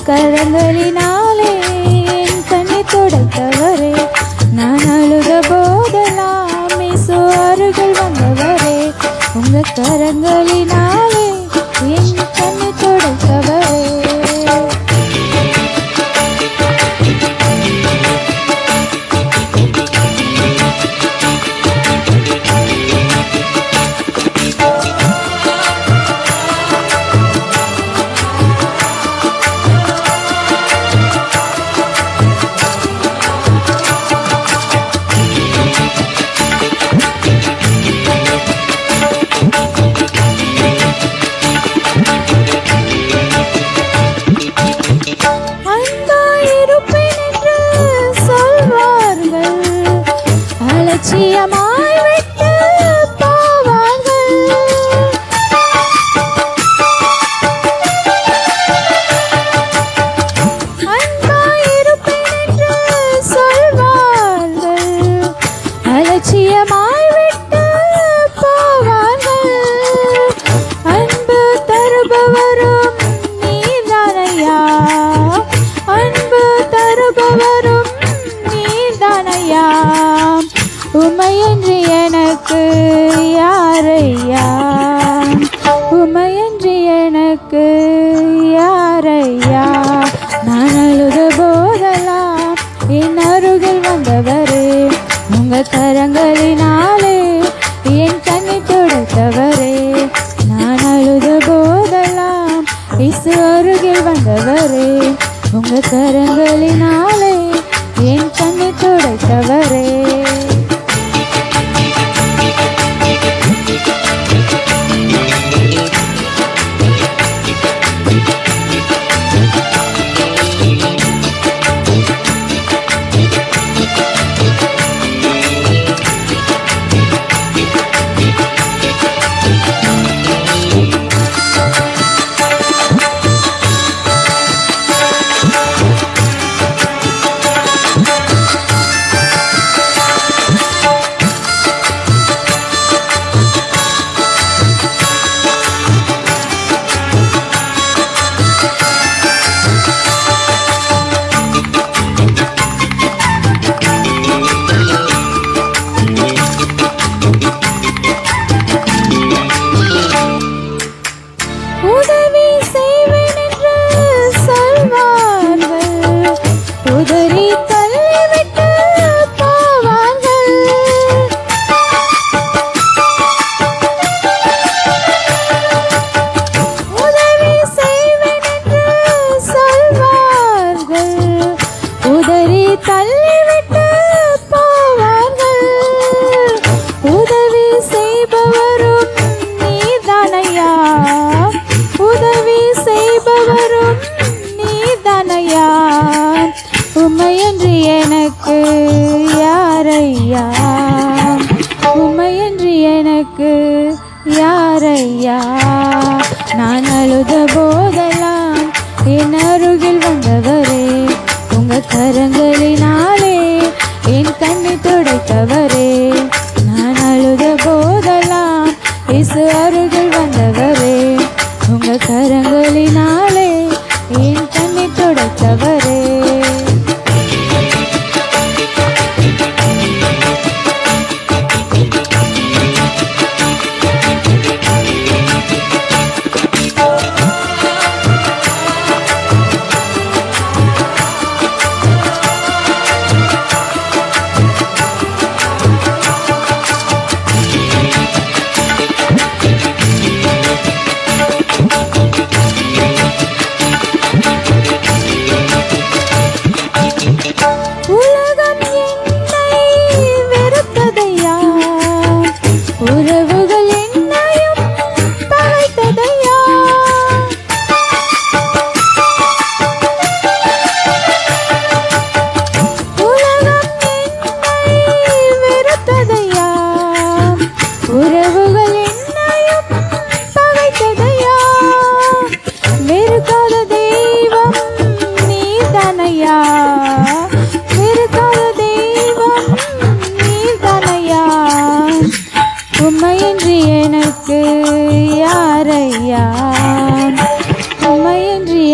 கரங்களினாலே என் கண்ணை துடைத்தவரே, நான் அழுத போதெல்லாம் இயேசு அருகில் வந்தவரே, உங்க கரங்களினாலே என் கண்ணை துடைத்தவரே. அலட்சியமாய் விட்டு போவார்கள், அன்பாயிருப்பேன் என்று சொல்வார்கள், அலட்சியமாய் விட்டு போவார்கள். அன்பு தருபவரும் நீதானையா, அன்பு தருபவரும் நீதானையா, உமையன்றி எனக்கு யாரையா, உமையன்றி எனக்கு யாரையா. நான் அழுத போதெல்லாம் என் அருகில் வந்தவரே, உங்க கரங்களினாலே என் கண்ணை துடைத்தவரே, நான் அழுத போதெல்லாம் இயேசு அருகில் வந்தவரே, உங்க கரங்களினாலே என் கண்ணை துடைத்தவரே. உதவி செய்வேன் என்று சொல்வார்கள், உதறி தள்ளிவிட்டு போவார்கள். உதவி செய்வேன் என்று சொல்வார்கள், உதறி தள்ளிவிட்டு போவார்கள். உதவி செய்பவரும் நீதானையா, உதவி செய்பவரும் நீதானையா, உமையன்றி எனக்கு யாரையா, உமையன்றி எனக்கு யாரையா. நான் அழுத போதெல்லாம் என் அருகில் வந்தவரே, உங்க கரங்களினாலே என் கண்ணை துடைத்தவரே, நான் அழுத போதெல்லாம் இயேசு அருகில் வந்தவரே, உங்க கரங்களினாலே என் கண்ணை துடைத்தவரே.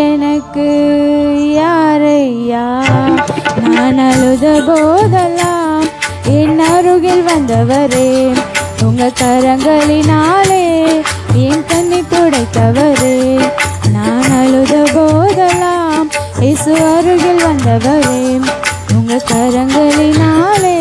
எனக்கு அழுத போதெல்லாம் என் அருகில் வந்தவரே, உங்க கரங்களினாலே என் கண்ணி துடைத்தவரே. நான் அழுத போதெல்லாம் இயேசு அருகில் வந்தவரே, உங்க கரங்களினாலே